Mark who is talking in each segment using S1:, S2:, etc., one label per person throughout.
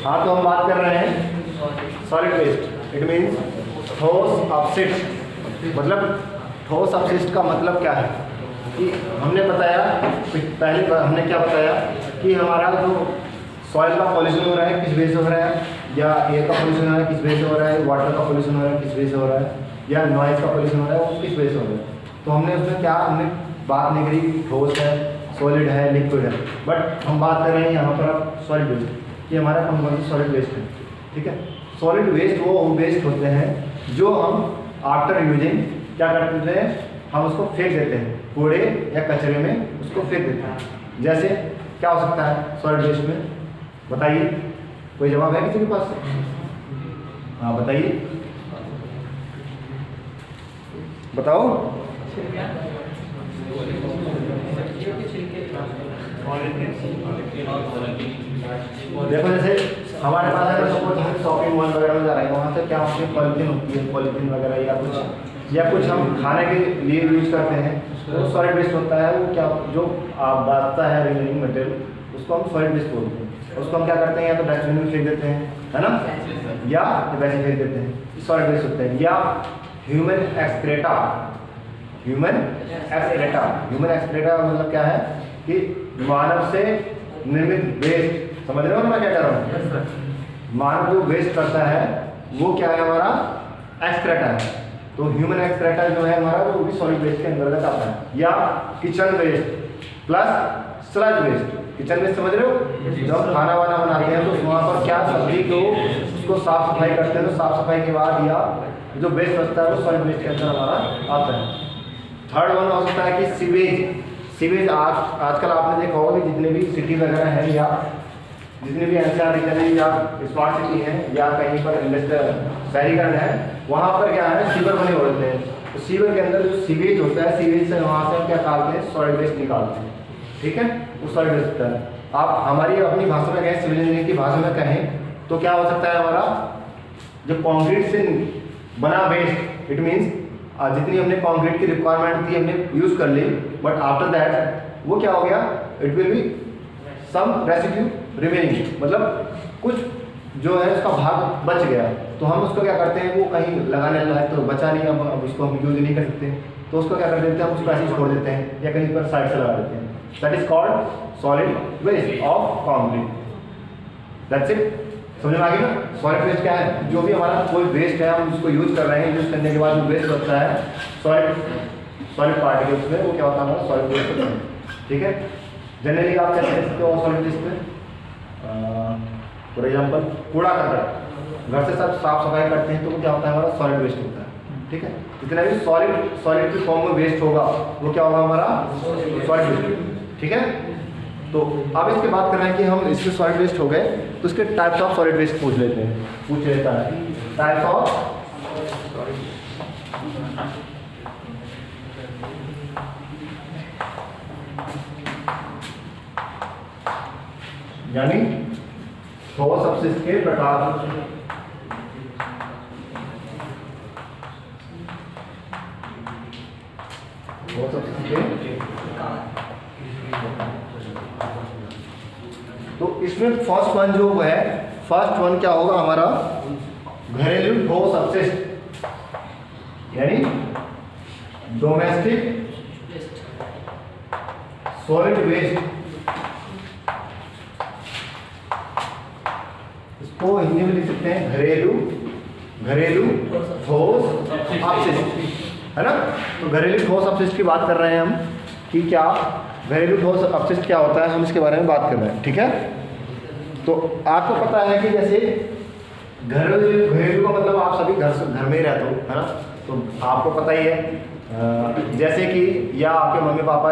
S1: हाँ, तो हम बात कर रहे हैं सॉलिड वेस्ट। इट मीन्स ठोस अपशिष्ट। मतलब ठोस अपशिष्ट का मतलब क्या है कि हमने बताया, पहले हमने क्या बताया कि हमारा जो सॉइल का पॉल्यूशन हो रहा है किस बेस से हो रहा है, या एयर का पॉल्यूशन हो रहा है किस बेस से हो रहा है, वाटर का पॉल्यूशन हो रहा है किस बेस से हो रहा है, या नॉइज़ का पॉल्यूशन हो रहा है वो किस बेस से हो रहा है। तो हमने उसमें क्या हमने बात नहीं करी ठोस है, सॉलिड है, लिक्विड है, बट हम बात कर रहे हैं यहाँ पर अब सॉलिड वेस्ट। ये हमारा कंपोनेंट सॉलिड वेस्ट है, ठीक है। सॉलिड वेस्ट वो वेस्ट होते हैं जो हम आफ्टर यूजिंग क्या कर देते हैं, हम उसको फेंक देते हैं, कूड़े या कचरे में उसको फेंक देते हैं। जैसे क्या हो सकता है सॉलिड वेस्ट में, बताइए, कोई जवाब है किसी के पास? हाँ बताइए, बताओ। देखो जैसे हमारे पास अगर सपोज हम शॉपिंग मॉल वगैरह में जा रहे हैं, वहाँ से क्या होती है, पॉलिथीन होती है, पॉलिथीन वगैरह या कुछ हम खाने के लिए यूज करते हैं, तो सॉलिड वेस्ट होता है। वो क्या जो बचता है रिमेनिंग मटेरियल उसको हम सॉलिड वेस्ट बोलते हैं। उसको हम क्या करते हैं, या तो डस्टबिन में फेंक देते हैं, है ना, या वैसे फेंक देते हैं, सॉलिड वेस्ट होते हैं। या ह्यूमन एक्सक्रेटा, ह्यूमन एक्सक्रेटा मतलब क्या है कि मानव से निर्मित वेस्ट, समझ रहे हो ना मैं क्या कह रहा हूँ? मानव जो वेस्ट करता है वो क्या है, हमारा एक्सक्रेटा है। तो ह्यूमन एक्सक्रेटा जो है हमारा वो भी सॉलिड वेस्ट के अंतर्गत आता है। या kitchen waste plus sludge waste. Kitchen waste समझ रहे हो, जब खाना वाना बनाते हैं तो वहाँ पर क्या सब्जी को उसको साफ सफाई करते हैं, तो साफ सफाई के बाद या जो वेस्ट बचता है वो सॉलिड वेस्ट के अंदर हमारा आता है। थर्ड वन हो सकता है कि सीवेज आजकल आपने देखा होगा कि जितने भी सिटी वगैरह है या जितने भी एनसीआर रीजन या स्मार्ट सिटी है या कहीं पर इंडस्ट्रियल शहरीकरण है, वहाँ पर क्या है सीवर बने होते हैं। तो सीवर के अंदर जो सीवेज होता है, सीवेज से वहाँ से हम क्या निकालते हैं, सॉलिड वेस्ट निकालते हैं, ठीक है। वो सॉलिड वेस्ट होता है। आप हमारी अपनी भाषा में कहें, सिविल इंजीनियरिंग की भाषा में कहें तो क्या हो सकता है, हमारा जो कंक्रीट से बना वेस्ट, इट मीन्स जितनी हमने कंक्रीट की रिक्वायरमेंट थी हमने यूज़ कर ली, बट आफ्टर दैट वो क्या हो गया, it will be some residue remaining, मतलब कुछ जो है उसका भाग बच गया, तो हम उसको क्या करते हैं, वो कहीं लगाने लायक तो बचा नहीं, अब उसको हम यूज नहीं कर सकते, तो उसको क्या कर देते हैं, हम उसको ऐसे छोड़ देते हैं या कहीं पर साइड से लगा देते हैं। That is called solid waste of concrete. That's it, समझ में आ गई ना? सॉलिड वेस्ट क्या है, जो भी हमारा कोई वेस्ट है हम उसको यूज कर रहे हैं, यूज करने के बाद जो वेस्ट होता है सॉलिड पार्टिकल्स में, वो क्या होता है हमारा सॉलिड वेस्ट होता है, ठीक है। जनरली आप क्या कह सकते हो सॉलिड वेस्ट में, फॉर एग्जाम्पल कूड़ा करकट, घर से सब साफ सफाई करते हैं तो वो क्या होता है, हमारा सॉलिड वेस्ट होता है, ठीक है। जितना भी सॉलिड की फॉर्म में वेस्ट होगा वो क्या होगा, हमारा सॉलिड वेस्ट, ठीक है। तो अब इसके बात कर रहे हैं कि हम इसके सॉलिड वेस्ट हो गए, तो इसके टाइप्स ऑफ सॉलिड वेस्ट पूछ लेता है टाइप्स ऑफ यानी ठोस अपशिष्ट के प्रकार। ठोस अपशिष्ट के तो इसमें फर्स्ट वन जो है, फर्स्ट वन क्या होगा हमारा, घरेलू ठोस अपशिष्ट, यानी डोमेस्टिक सॉलिड वेस्ट। इसको हिंदी में लिख सकते हैं घरेलू ठोस अपशिष्ट, है ना। तो घरेलू ठोस अपशिष्ट की बात कर रहे हैं हम कि क्या घरेलू ठोस अपशिष्ट क्या होता है, हम इसके बारे में बात कर रहे हैं, ठीक है। तो आपको पता है कि जैसे घरेलू का मतलब आप सभी घर में ही रहते हो, है ना, तो आपको पता ही है जैसे कि या आपके मम्मी पापा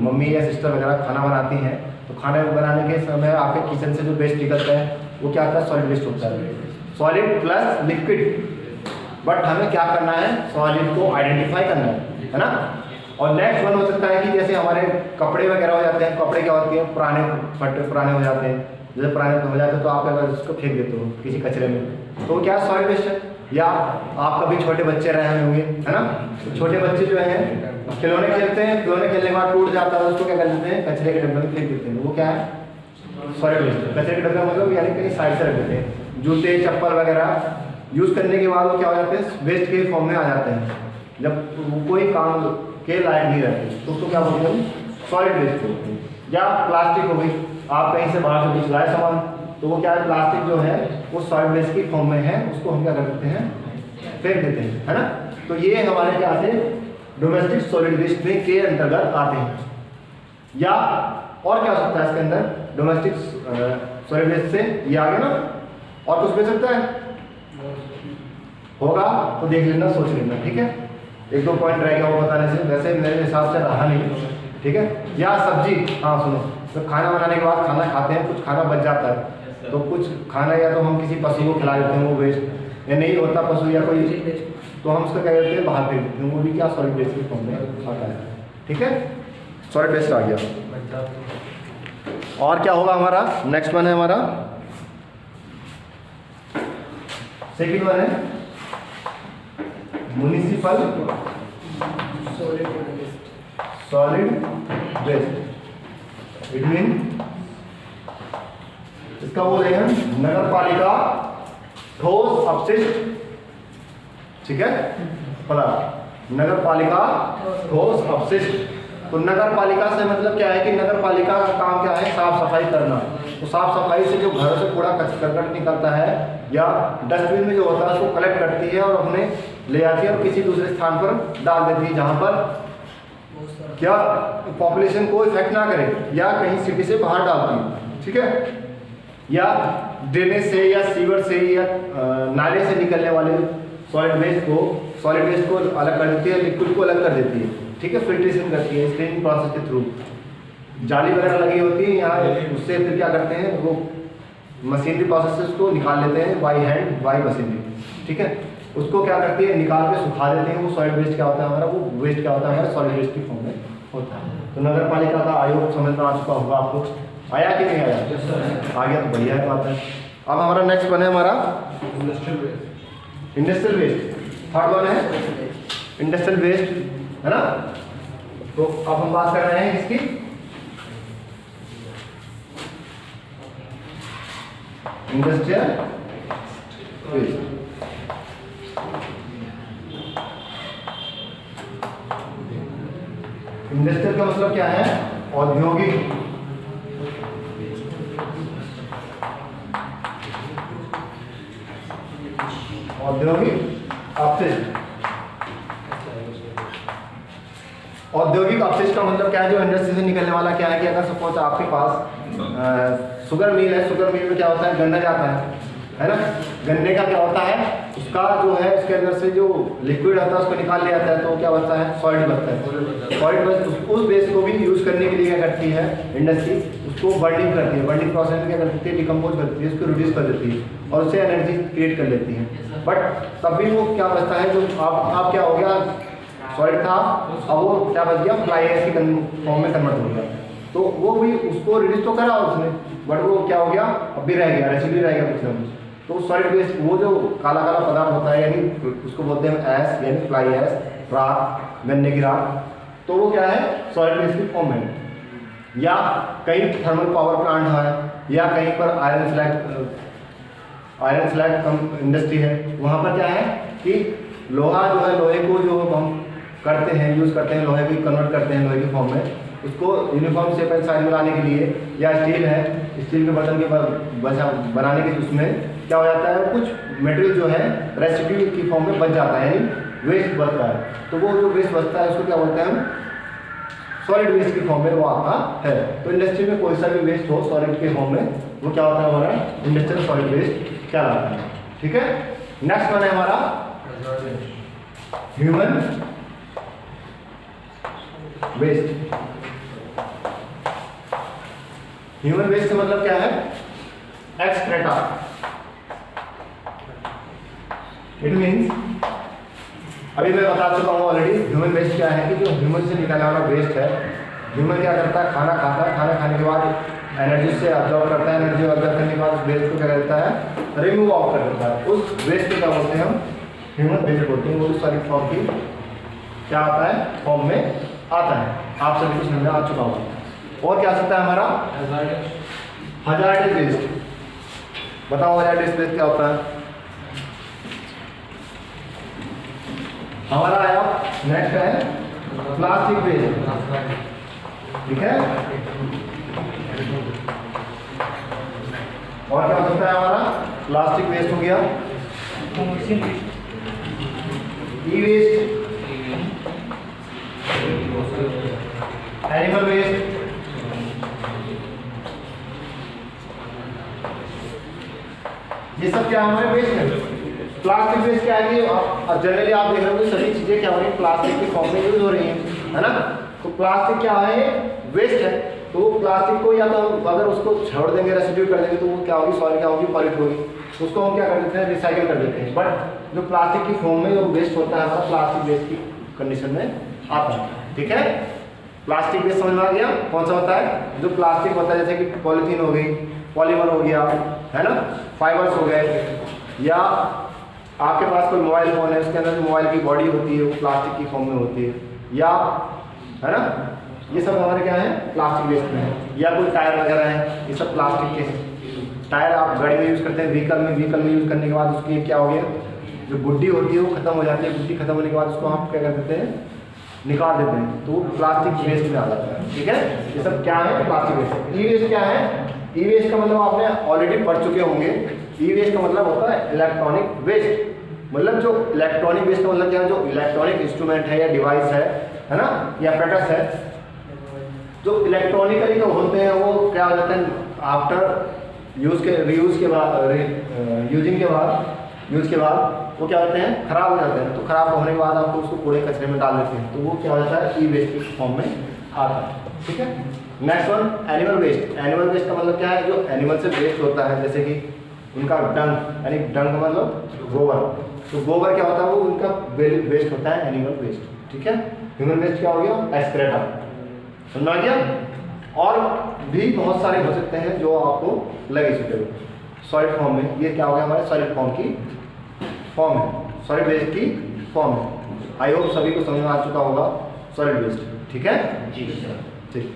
S1: मम्मी या सिस्टर वगैरह खाना बनाती हैं, तो खाना बनाने के समय आपके किचन से जो वेस्ट निकलता है वो क्या होता है, सॉलिड वेस्ट होता है, सॉलिड प्लस लिक्विड। बट हमें क्या करना है, सॉलिड को आइडेंटिफाई करना है ना। और नेक्स्ट वन हो सकता है कि जैसे हमारे कपड़े वगैरह हो जाते हैं, कपड़े क्या होती है पुराने हो जाते हैं, जैसे पुराने हो जाते हैं तो आप अगर उसको फेंक देते हो किसी कचरे में, तो वो क्या सॉलिड वेस्ट है। या आप कभी छोटे बच्चे रहे होंगे, है ना, तो छोटे बच्चे जो हैं खिलौने खेलते हैं, खिलौने खेलने के बाद टूट जाता है, उसको क्या कर देते हैं, कचरे के डब्बे में फेंक देते हैं, वो क्या है सॉलिड वेस्ट। कचरे के डब्बे मतलब यानी कहीं साइड से रख देते हैं। जूते चप्पल वगैरह यूज़ करने के बाद वो क्या हो जाते हैं, वेस्ट के फॉर्म में आ जाते हैं। जब वो कोई काम के लायक नहीं रहते तो उसको क्या बोलते हैं, सॉलिड वेस्ट बोलते हैं। या प्लास्टिक हो गई, आप कहीं से बाहर से कुछ लाए सामान, तो वो क्या है, प्लास्टिक जो है वो सॉलिड वेस्ट की फॉर्म में है, उसको हम क्या कर देते हैं, फेंक देते हैं, है ना। तो ये हमारे क्या आते हैं, डोमेस्टिक सॉलिड वेस्ट में के अंतर्गत आते हैं। या और क्या हो सकता है इसके अंदर, डोमेस्टिक सॉलिड वेस्ट से ये आ गया ना, और कुछ मिल सकता है होगा तो देख लेना, सोच लेना, ठीक है। एक दो पॉइंट रह गया वो बताने से, वैसे मेरे हिसाब से रहा नहीं, ठीक है। या सब्जी, हाँ सुनो, तो खाना बनाने के बाद खाना खाते हैं, कुछ खाना बच जाता है, तो कुछ खाना या तो हम किसी पशु को खिला देते हैं, वो वेस्ट, या नहीं होता पशु या कोई, तो हम उसको क्या कहते हैं, बाहर फेंक देते हैं, वो भी क्या सॉलिड वेस्ट के फॉर्म में आता है, ठीक है। सॉलिड वेस्ट आ गया। और क्या होगा हमारा नेक्स्ट वन है, हमारा सेकंड वन है municipal solid waste. It mean इसका बोलेंगे हम नगर पालिका ठोस अपशिष्ट, ठीक है, पदार्थ, नगर पालिका ठोस अपशिष्ट। तो नगर पालिका से मतलब क्या है कि नगर पालिका का काम क्या है, साफ सफाई करना। तो साफ सफाई से जो घरों से कूड़ा करकट निकलता है या डस्टबिन में जो होता है उसको कलेक्ट करती है और अपने ले आती है और किसी दूसरे स्थान पर डाल देती है, जहाँ पर क्या पॉपुलेशन को इफेक्ट ना करे, या कहीं सिटी से बाहर डालती है, ठीक है। या ड्रेनेज से या सीवर से या नाले से निकलने वाले सॉलिड वेस्ट को अलग कर देती है, लिक्विड को अलग कर देती है, ठीक है, फिल्ट्रेशन करती है स्क्रीनिंग प्रोसेस के थ्रू। जाली वगैरह लगी होती है यहाँ, उससे फिर क्या करते हैं, वो मशीनरी प्रोसेस से उसको निकाल लेते हैं, बाई हैंड बाई मशीनरी, ठीक है। उसको क्या करती है, निकाल के सुखा देते हैं। वो सॉलिड वेस्ट क्या होता है हमारा, वो वेस्ट क्या होता है हमारा, सॉलिड वेस्ट की फॉर्म में होता है। तो नगर पालिका का आयोग समझ में आ चुका होगा आपको, आया कि नहीं आया, आ गया तो बढ़िया बात है। अब हमारा नेक्स्ट वन है हमारा इंडस्ट्रियल वेस्ट। थर्ड वन है इंडस्ट्रियल वेस्ट, है ना। तो अब हम बात कर रहे हैं इसकी इंडस्ट्रियल वेस्ट। इंडस्ट्रियल का मतलब क्या है, औद्योगिक, अपशिष्ट। औद्योगिक अपशिष्ट का मतलब क्या है, जो इंडस्ट्री से निकलने वाला क्या है कि अगर सपोज आपके पास शुगर मिल है, शुगर मिल में क्या होता है, गन्ना जाता है ना। गन्ने का क्या होता है, उसका जो है उसके अंदर से जो लिक्विड होता है उसको निकाल लिया जाता है, तो क्या बचता है, सॉलिड बचता है। सॉलिड बच उस वेस्ट को भी यूज़ करने के लिए क्या करती है इंडस्ट्री, उसको बर्निंग करती है। बर्निंग प्रोसेस में क्या करती है, डिकम्पोज करती है, उसको रिड्यूस कर देती है और उससे एनर्जी क्रिएट कर लेती है। बट तब भी वो क्या बचता है, जो आप क्या हो गया, सॉलिड था, अब वो क्या बच गया, फ्लाई एश की फॉर्म में कन्वर्ट हो गया। तो वो भी उसको रिड्यूस तो करा उसने, बट वो क्या हो गया, अब भी रह गया, रेसिड्यू रह गया कुछ ना कुछ। तो सॉलिड वेस्ट वो जो काला काला पदार्थ होता है, यानी उसको बोलते हैं ऐश, यानी फ्लाई ऐश, राख, गन्ने की राख, तो वो क्या है, सॉलिड वेस्ट की फॉर्म में। या कहीं थर्मल पावर प्लांट है, या कहीं पर आयरन स्लैग इंडस्ट्री है, वहाँ पर क्या है कि लोहा जो है, लोहे को जो हम करते हैं, यूज़ करते हैं, लोहे को कन्वर्ट करते हैं लोहे की फॉर्म में, उसको यूनिफॉर्म शेप एंड साइज में लाने के लिए, या स्टील है, स्टील के बर्तन के बनाने के उसमें क्या हो जाता है, कुछ मटेरियल जो है रेसिड्यू की फॉर्म में बच जाता है, यानी वेस्ट बचता है। तो वो जो वेस्ट बचता है उसको क्या बोलते हैं हम, सॉलिड वेस्ट की फॉर्म में वो आता है। तो इंडस्ट्री में कोई सा भी वेस्ट हो सॉलिड के फॉर्म में, वो क्या होता है हमारा इंडस्ट्रियल सॉलिड वेस्ट कहलाता है, ठीक है। नेक्स्ट वन है हमारा ह्यूमन वेस्ट। ह्यूमन वेस्ट का मतलब क्या है, एक्सक्रेटा। इट मीन्स अभी मैं बता चुका हूँ ऑलरेडी, ह्यूमन वेस्ट क्या है कि जो ह्यूमन से निकलने वाला वेस्ट है। ह्यूमन क्या करता है, खाना खाता है, खाना खाने के बाद एनर्जी से ऑब्जॉर्व करता है, एनर्जी ऑब्जॉर्व करने के बाद उस वेस्ट को क्या करता है, रिमूव आउट कर देता है। उस वेस्ट को क्या बोलते हैं हम, ह्यूमन वेस्ट बोलते हैं। वो सारी फॉर्म की क्या आता है, फॉर्म में आता है। आप सभी को समझ में आ चुका होगा। और क्या सकता है हमारा हजार्डस वेस्ट, बताओ हजार्डस वेस्ट क्या होता है? हमारा आया नेक्स्ट है प्लास्टिक वेस्ट, ठीक है। और क्या हो सकता है हमारा? प्लास्टिक वेस्ट हो गया, ई वेस्ट, एनिमल वेस्ट, ये सब क्या हमारे वेस्ट है। प्लास्टिक वेस्ट क्या है कि जनरली आप देख रहे हो सभी चीजें क्या हो रही है प्लास्टिक के फॉर्म में यूज हो रही हैं, है ना। तो प्लास्टिक क्या है? वेस्ट है। तो प्लास्टिक को या तो अगर उसको छोड़ देंगे, रेसिड्यू कर देंगे, तो वो क्या होगी? सॉइल क्या होगी? पॉल्यूट होगी। उसको हम क्या कर देते हैं? रिसाइकिल कर देते हैं। बट जो प्लास्टिक की फॉर्म में जो वेस्ट होता है हमारा, प्लास्टिक वेस्ट की कंडीशन में आता है, ठीक है। प्लास्टिक वेस्ट समझ में आ गया कौन सा होता है? जो प्लास्टिक होता है जैसे कि पॉलीथीन हो गई, पॉलीमर हो गया, है ना, फाइबर्स हो गए, या आपके पास कोई मोबाइल फ़ोन है उसके अंदर जो मोबाइल की बॉडी होती है वो प्लास्टिक की फॉर्म में होती है, या है ना, ये सब हमारे क्या है? प्लास्टिक वेस्ट में है। या कोई टायर वगैरह है, ये सब प्लास्टिक के हैं। टायर आप गाड़ी में यूज़ करते हैं, व्हीकल में यूज़ करने के बाद उसकी क्या हो गया? जो गुड्डी होती है वो खत्म हो जाती है, गुड्डी खत्म होने के बाद उसको आप क्या कर देते हैं? निकाल देते हैं, तो वो प्लास्टिक वेस्ट में आ जाता है, ठीक है। ये सब क्या है? Plastic waste. ई वेस्ट क्या है? ई वेस्ट का मतलब आपने ऑलरेडी पढ़ चुके होंगे। ई वेस्ट का मतलब होता है इलेक्ट्रॉनिक वेस्ट। मतलब जो इलेक्ट्रॉनिक वेस्ट का मतलब क्या है? जो इलेक्ट्रॉनिक इंस्ट्रूमेंट है या डिवाइस है ना, या एपरेटस है, जो इलेक्ट्रॉनिकली जो होते हैं वो क्या हो जाते हैं? आफ्टर यूज़ के रीयूज़ के बाद, यूज़ के बाद वो क्या होते हैं? खराब हो जाते हैं। तो खराब होने के बाद आपको उसको कूड़े कचरे में डाल देते हैं, तो वो क्या हो जाता है? ई वेस्ट के फॉर्म में आता है, ठीक है। Next one animal waste. Animal waste का मतलब क्या है? जो एनिमल से वेस्ट होता है, जैसे कि उनका डंग, यानी डंग मतलब गोबर। तो गोबर क्या होता है? वो उनका वेस्ट होता है, एनिमल वेस्ट, ठीक है। ह्यूमन वेस्ट क्या हो गया? एक्सक्रेटा, समझ आ गया। और भी बहुत सारे हो सकते हैं जो आपको लगे सुटेबल। सॉलिड फॉर्म में ये क्या हो गया? हमारे सॉलिड फॉर्म की फॉर्म है, सॉलिड वेस्ट की फॉर्म है। आई होप सभी को समझ में आ चुका होगा सॉलिड वेस्ट, ठीक है जी, ठीक।